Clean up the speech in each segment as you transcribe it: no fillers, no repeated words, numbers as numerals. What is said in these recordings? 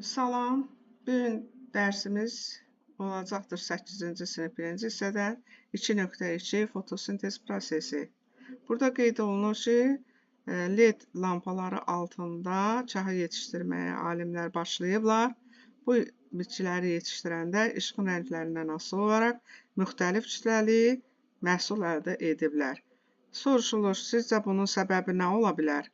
Salam, bugün dərsimiz olacaqdır 8-ci sinif 1-ci hissədən 2.2 fotosintez prosesi. Burada qeyd olunur ki, LED lampaları altında çahı yetişdirməyə alimlər başlayıblar. Bu bitkiləri yetişdirəndə işığın rənglərindən asılı olaraq müxtəlif kütləli məhsul əldə ediblər. Soruşulur, sizcə bunun səbəbi nə ola bilər?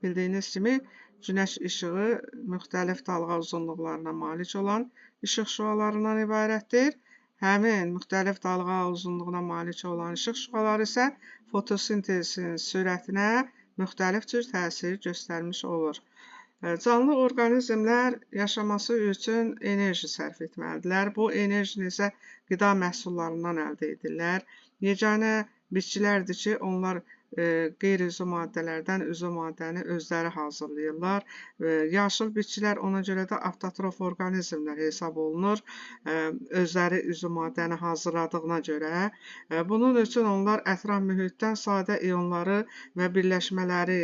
Bildiyiniz kimi, günəş işığı müxtəlif dalğa uzunluqlarına malik olan işıq şüalarından ibarətdir. Həmin müxtəlif dalğa uzunluğuna malik olan işıq şüaları isə fotosintezin sürətinə müxtəlif cür təsir göstərmiş olur. Canlı orqanizmlər yaşaması üçün enerji sərf etməlidirlər. Bu enerjini isə qida məhsullarından əldə edirlər. Yeganə bitkilərdir ki, onlar qeyri-üzv maddələrdən üzv maddəni özləri hazırlayırlar. Yaşıl bitkilər ona görə də avtotrof orqanizmlər hesab olunur. Özləri üzv maddəni hazırladığına görə. Bunun üçün onlar ətraf mühitdən sadə ionları və birləşmələri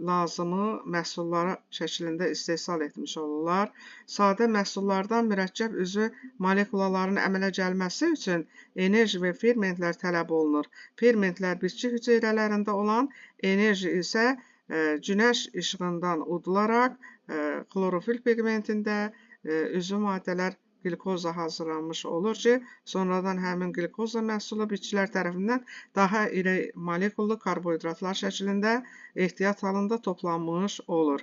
lazımı məhsulları şəklində istehsal etmiş olurlar. Sadə məhsullardan mürəkkəb üzvü molekulaların əmələ gəlməsi üçün enerji və fermentlər tələb olunur. Fermentlər bitki hüceyrələrində olan, enerji isə günəş işığından udularaq xlorofil pigmentində üzvü maddələr glikoza hazırlanmış olur ki, sonradan həmin glikoza məhsulu bitkilər tərəfindən daha iri molekullu karbohidratlar şəklində ehtiyat halında toplanmış olur.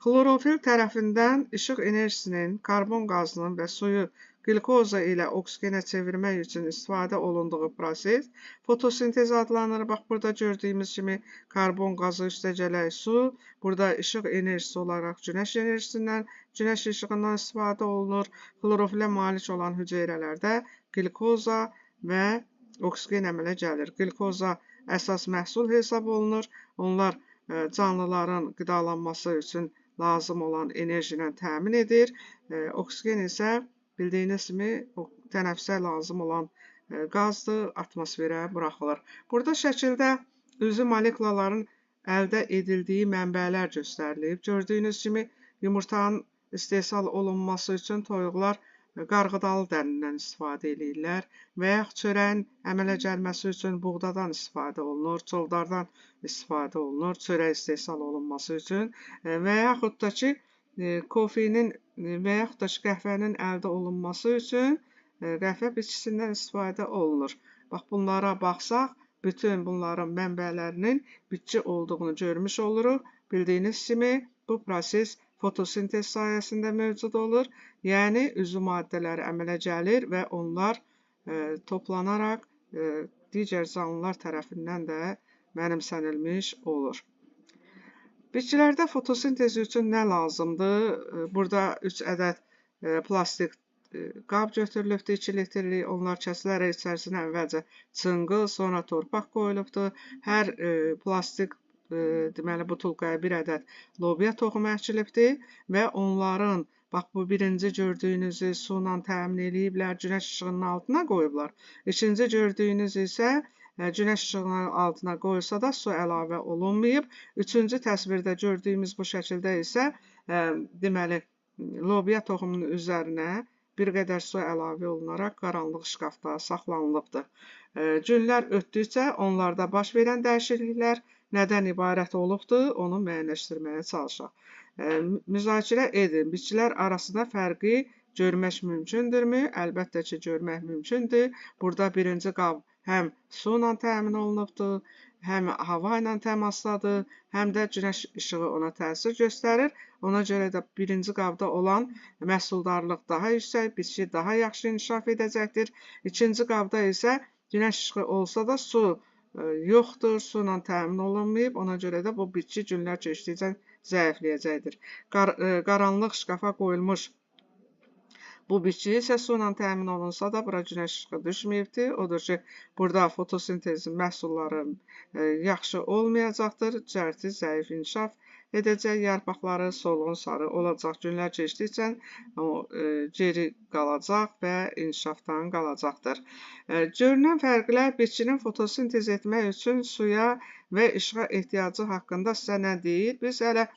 Xlorofil tərəfindən işıq enerjisinin karbon qazının və suyu glikoza ilə oksigenə çevirmək üçün istifadə olunduğu proses fotosintez adlanır. Bax, burada gördüyümüz kimi karbon qazı üstəgələk su, burada işıq enerjisi olaraq günəş enerjisindən, günəş işığından istifadə olunur. Xlorofilə malik olan hüceyrələrdə glikoza və oksigen əmələ gəlir. Glikoza əsas məhsul hesab olunur. Onlar canlıların qidalanması üçün lazım olan enerji ilə təmin edir. Oksigen isə bildiyiniz kimi tənəffüsə lazım olan qazdır, atmosferə buraxılır. Burada şəkildə üzvü molekulaların əldə edildiyi mənbələr göstərilib. Gördüyünüz kimi yumurtanın istehsal olunması üçün toyuqlar qarğıdalı dərindən istifadə edirlər və yaxud çörəyin əmələ gəlməsi üçün buğdadan istifadə olunur, çoldardan istifadə olunur, çörək istehsal olunması üçün və yaxud da ki, kofenin və yaxud da ki, qəhvənin əldə olunması üçün qəhvə bitkisindən istifadə olunur. Bax, bunlara baxsaq, bütün bunların mənbələrinin bitki olduğunu görmüş oluruq. Bildiyiniz kimi, bu proses fotosintez sayəsində mövcud olur. Yəni, üzvü maddələri əmələ gəlir və onlar toplanaraq digər canlılar tərəfindən də mənimsənilmiş olur. Bitkilərdə fotosintez üçün nə lazımdır? Burada 3 ədəd plastik qab götürülübdür, 2 litrlik. Onlar kəsilərək içərisinə əvvəlcə çınqıl, sonra torpaq qoyulubdur. Hər plastik deməli, butulkaya 1 ədəd lobya toxumu əkilibdir və onların, bax, bu birinci gördüyünüzü su ilə təmin ediblər, günəş işığının altına qoyublar. İkinci gördüyünüz isə günəş işığının altına qoyulsa da su əlavə olunmayıb. Üçüncü təsvirdə gördüyümüz bu şəkildə isə deməli, lobya toxumunun üzərinə bir qədər su əlavə olunaraq qaranlıq şkafda saxlanılıbdır. Günlər ötdükcə onlarda baş verən dəyişikliklər nədən ibarət olubdur, onu müəyyənləşdirməyə çalışaq. Müzakirə edin. Bitkilər arasında fərqi görmək mümkündürmü? Əlbəttə ki, görmək mümkündür. Burada birinci qab həm su ilə təmin olunubdur, həm hava ilə təmasdadır, həm də günəş işığı ona təsir göstərir. Ona görə də birinci qabda olan məhsuldarlıq daha yüksək, bitki daha yaxşı inkişaf edəcəkdir. İkinci qabda isə günəş işığı olsa da su yoxdur, su ilə təmin olunmayıb. Ona görə də bu bitki günlər keçdikcə zəifləyəcəkdir. Qaranlıq şkafa qoyulmuş bu bitki isə su ilə təmin olunsa da, bura günəş işığı düşməyibdir. Odur ki, burada fotosintezin məhsulları yaxşı olmayacaqdır, cəhəti zəif inkişaf edəcək, yarpaqları solğun sarı olacaq. Günlər keçdikcə geri qalacaq və inkişafdan qalacaqdır. Görünən fərqlər bitkinin fotosintez etmək üçün suya və işığa ehtiyacı haqqında sizə nə deyir? Biz hələ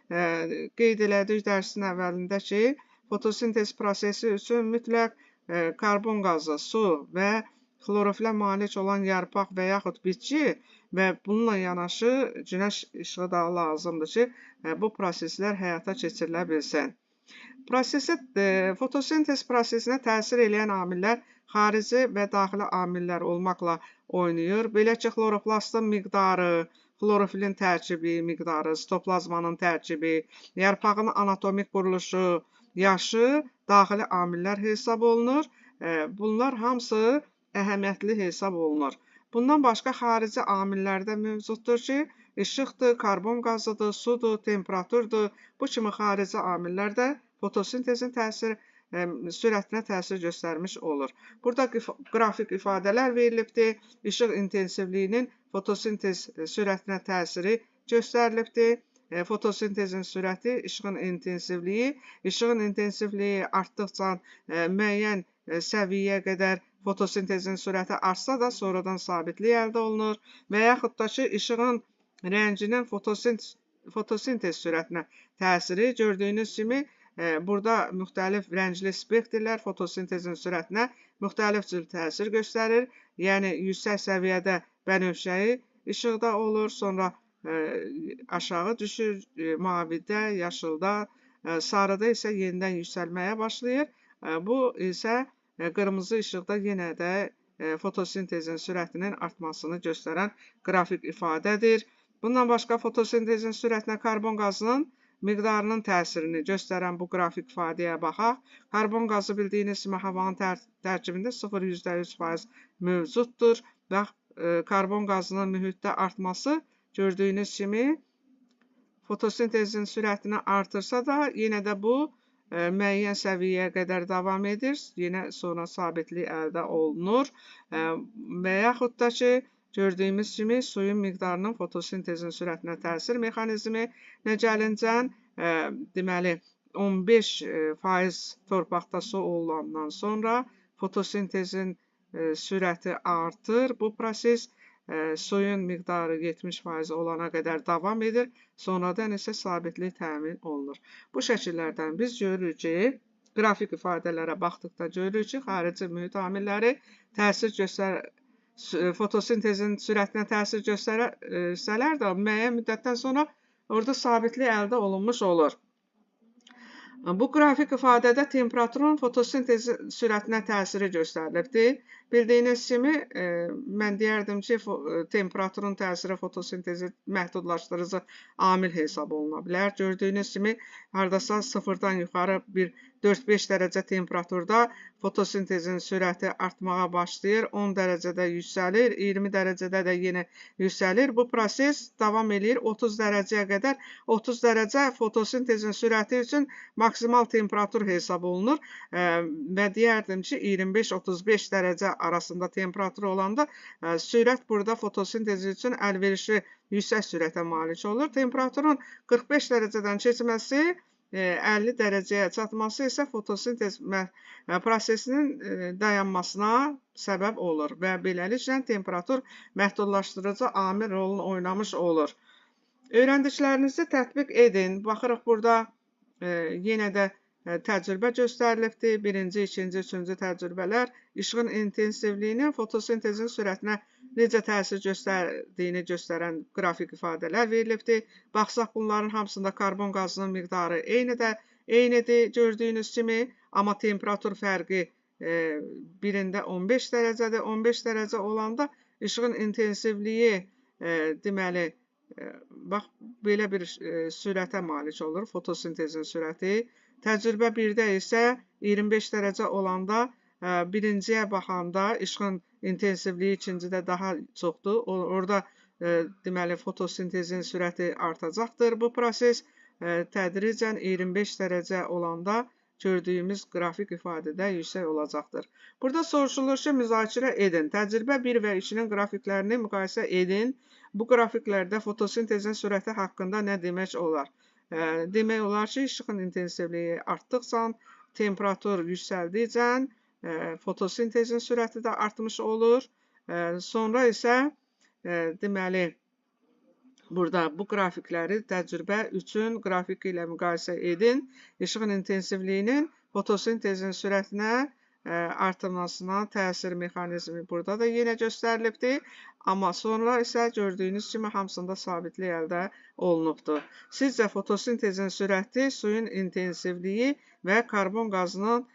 qeyd elədik dərsin əvvəlində ki, fotosintez prosesi üçün mütləq karbon qazı, su və xlorofilə malik olan yarpaq və yaxud bitki və bununla yanaşı günəş işığı da lazımdır ki, bu proseslər həyata keçirilə bilsin. Fotosintez prosesinə təsir edən amillər xarici və daxili amillər olmaqla oynayır. Belə ki, xloroplastın miqdarı, xlorofilin tərkibi miqdarı, sitoplazmanın tərkibi, yarpağın anatomik quruluşu, yaşı daxili amillər hesab olunur. Bunlar hamısı əhəmiyyətli hesab olunur. Bundan başqa xarici amillər də mövcuddur ki, işıqdır, karbon qazıdır, sudur, temperaturdur. Bu kimi xarici amillər də fotosintezin sürətinə təsir göstərmiş olur. Burada qrafik ifadələr verilibdir. İşıq intensivliyinin fotosintez sürətinə təsiri göstərilibdir. Fotosintezin sürəti, işığın intensivliyi. İşığın intensivliyi artdıqca müəyyən səviyyəyə qədər fotosintezin sürəti artsa da sonradan sabitlik əldə olunur. Və yaxud da ki, işığın rənginin fotosintez sürətinə təsiri gördüyünüz kimi burada müxtəlif rəngli spektrlər fotosintezin sürətinə müxtəlif cür təsir göstərir. Yəni, yüksək səviyyədə bənövşəyi işıqda olur, sonra aşağı düşür, mavidə, yaşılda, sarıda isə yenidən yüksəlməyə başlayır. Bu isə qırmızı işıqda yenə də fotosintezin sürətinin artmasını göstərən qrafik ifadədir. Bundan başqa fotosintezin sürətinə karbon qazının miqdarının təsirini göstərən bu qrafik ifadəyə baxaq. Karbon qazı bildiyiniz kimi havanın tərkibində 0,3% mövcuddur və karbon qazının mühitdə artması gördüyünüz kimi fotosintezin sürətini artırsa da yenə də bu müəyyən səviyyəyə qədər davam edir. Yenə sonra sabitlik əldə olunur və yaxud da ki, gördüyümüz kimi suyun miqdarının fotosintezin sürətinə təsir mexanizmi gəlincən, deməli 15% torpaqda su olandan sonra fotosintezin sürəti artır. Bu proses suyun miqdarı 70% olana qədər davam edir. Sonradan isə sabitlik təmin olunur. Bu şəkillərdən biz görürük ki, qrafik ifadələrə baxdıqda görürük ki, xarici mühit amilləri fotosintezin sürətinə təsir göstərsələr də müəyyən müddətdən sonra orada sabitlik əldə olunmuş olur. Bu qrafik ifadədə temperaturun fotosintezin sürətinə təsiri göstərilibdir. Bildiyiniz kimi, mən deyərdim ki, temperaturun təsiri fotosintezi məhdudlaşdırıcı amil hesab oluna bilər. Gördüyünüz kimi, haradasa 0-dan yuxarı bir 4-5 dərəcə temperaturda fotosintezin sürəti artmağa başlayır, 10 dərəcədə yüksəlir, 20 dərəcədə də yenə yüksəlir. Bu proses davam edir 30 dərəcəyə qədər. 30 dərəcə fotosintezin sürəti üçün maksimal temperatur hesab olunur və deyərdim ki, 25-35 dərəcə arasında temperatur olanda sürət burada fotosintez üçün əlverişli yüksək sürətə malik olur. Temperaturun 45 dərəcədən keçməsi 50 dərəcəyə çatması isə fotosintez prosesinin dayanmasına səbəb olur və beləliklə temperatur məhdudlaşdırıcı amil rolunu oynamış olur. Öyrəndiklərinizi tətbiq edin. Baxırıq burada yenə də təcrübə göstərilibdir. Birinci, ikinci, üçüncü təcrübələr işığın intensivliyinin fotosintezin sürətinə necə təsir göstərdiyini göstərən qrafik ifadələr verilibdir. Baxsaq, bunların hamısında karbon qazının miqdarı eynidir gördüyünüz kimi, amma temperatur fərqi birində 15 dərəcədir. 15 dərəcə olanda işığın intensivliyi deməli, bax, belə bir sürətə malik olur, fotosintezin sürəti. Təcrübə 1-də isə 25 dərəcə olanda birinciyə baxanda işığın intensivliyi ikincidə daha çoxdur. Orada deməli fotosintezin sürəti artacaqdır. Bu proses tədricən 25 dərəcə olanda gördüyümüz qrafik ifadədə yüksək olacaqdır. Burada soruşulur ki, müzakirə edin. Təcrübə 1 və 2-nin qrafiklərini müqayisə edin. Bu qrafiklərdə fotosintezin sürəti haqqında nə demək olar? Demək olar ki, işığın intensivliyi artdıqca, temperatur yüksəldikcə fotosintezin sürəti də artmış olur. Sonra isə deməli Burada bu qrafikləri təcrübə üçün qrafik ilə müqayisə edin. İşığın intensivliyinin fotosintezin sürətinə artırmasına təsir mexanizmi burada da yenə göstərilibdir. Amma sonra isə gördüyünüz kimi hamısında sabitlik əldə olunubdur. Sizcə fotosintezin sürəti, suyun intensivliyi və karbon qazının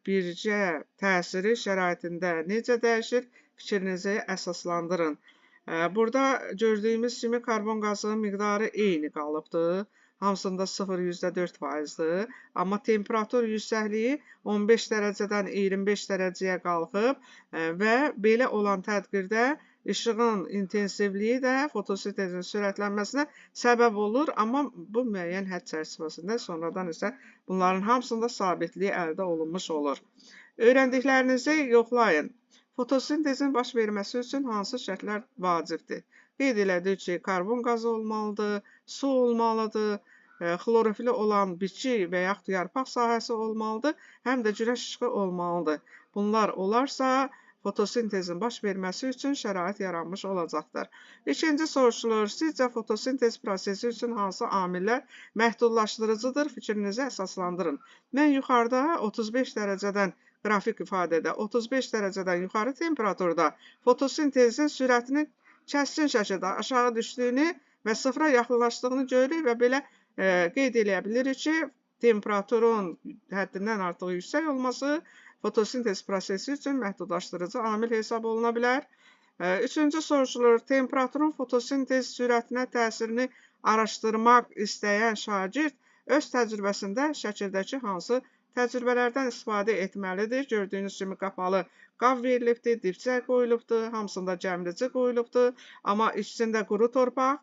bircə təsiri şəraitində necə dəyişir? Fikrinizi əsaslandırın. Burada gördüyümüz kimi karbon qazının miqdarı eyni qalıbdır. Hamısında 0,4%-dir. Amma temperatur yüksəkliyi 15 dərəcədən 25 dərəcəyə qalxıb və belə olan tədbirdə işığın intensivliyi də fotosintezin sürətlənməsinə səbəb olur. Amma bu müəyyən hədd çərçivəsində sonradan isə bunların hamısında sabitliyi əldə olunmuş olur. Öyrəndiklərinizi yoxlayın. Fotosintezin baş verməsi üçün hansı şərtlər vacibdir? Qeyd elədik ki, karbon qazı olmalıdır, su olmalıdır, xlorofili olan bitki və yaxud yarpaq sahəsi olmalıdır, həm də günəş işığı olmalıdır. Bunlar olarsa, fotosintezin baş verməsi üçün şərait yaranmış olacaqdır. İkinci soruşulur, sizcə fotosintez prosesi üçün hansı amillər məhdudlaşdırıcıdır? Fikrinizi əsaslandırın. Mən yuxarıda 35 dərəcədən qrafik ifadədə 35 dərəcədən yuxarı temperaturda fotosintezin sürətinin kəskin şəkildə aşağı düşdüyünü və sıfıra yaxınlaşdığını görürük və belə qeyd eləyə bilirik ki, temperaturun həddindən artıq yüksək olması fotosintez prosesi üçün məhdudlaşdırıcı amil hesab oluna bilər. Üçüncü soruşulur, temperaturun fotosintez sürətinə təsirini araşdırmaq istəyən şagird öz təcrübəsində şəkildəki hansı təcrübələrdən istifadə etməlidir. Gördüyünüz kimi qapalı qab verilibdir, dipçək qoyulubdur, hamısında gəmirici qoyulubdur. Amma içində quru torpaq,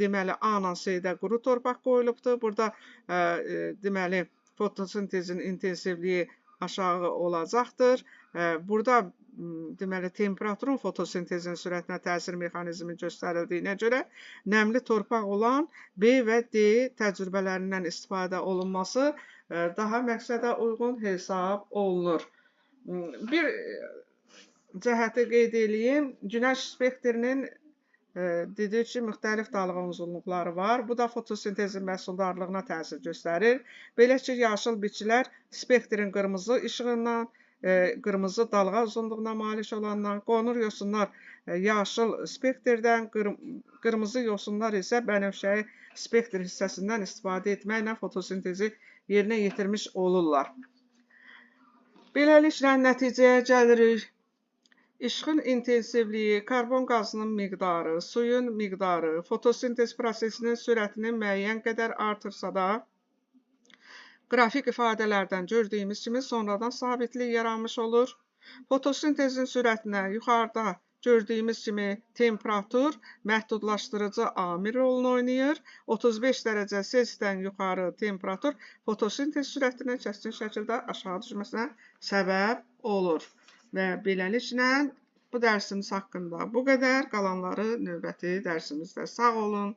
deməli A-la C-də quru torpaq qoyulubdur. Burada deməli fotosintezin intensivliyi aşağı olacaqdır. Burada deməli temperaturun fotosintezin sürətinə təsir mexanizmi göstərildiyinə görə nəmli torpaq olan B və D təcrübələrindən istifadə olunması daha məqsədə uyğun hesab olunur. Bir cəhəti qeyd edeyim. Günəş spektrinin dedik ki, müxtəlif dalğa uzunluqları var. Bu da fotosintezin məhsuldarlığına təsir göstərir. Belə ki, yaşıl bitkilər spektrin qırmızı işığından, qırmızı dalğa uzunluğuna malik olandan, qonur yosunlar yaşıl spektrdən, qırmızı yosunlar isə bənövşəyi spektr hissəsindən istifadə etməklə fotosintezi yerinə yetirmiş olurlar. Beləliklə, nəticəyə gəlirik. İşığın intensivliyi, karbon qazının miqdarı, suyun miqdarı, fotosintez prosesinin sürətini müəyyən qədər artırsa da, qrafik ifadələrdən gördüyümüz kimi sonradan sabitlik yaranmış olur. Fotosintezin sürətinə yuxarıda gördüyümüz kimi temperatur məhdudlaşdırıcı amil rolunu oynayır. 35 dərəcə Selsidən yuxarı temperatur fotosintez sürətinin kəskin şəkildə aşağı düşməsinə səbəb olur. Və beləliklə bu dərsimiz haqqında bu qədər. Qalanları növbəti dərsimizdə. Sağ olun.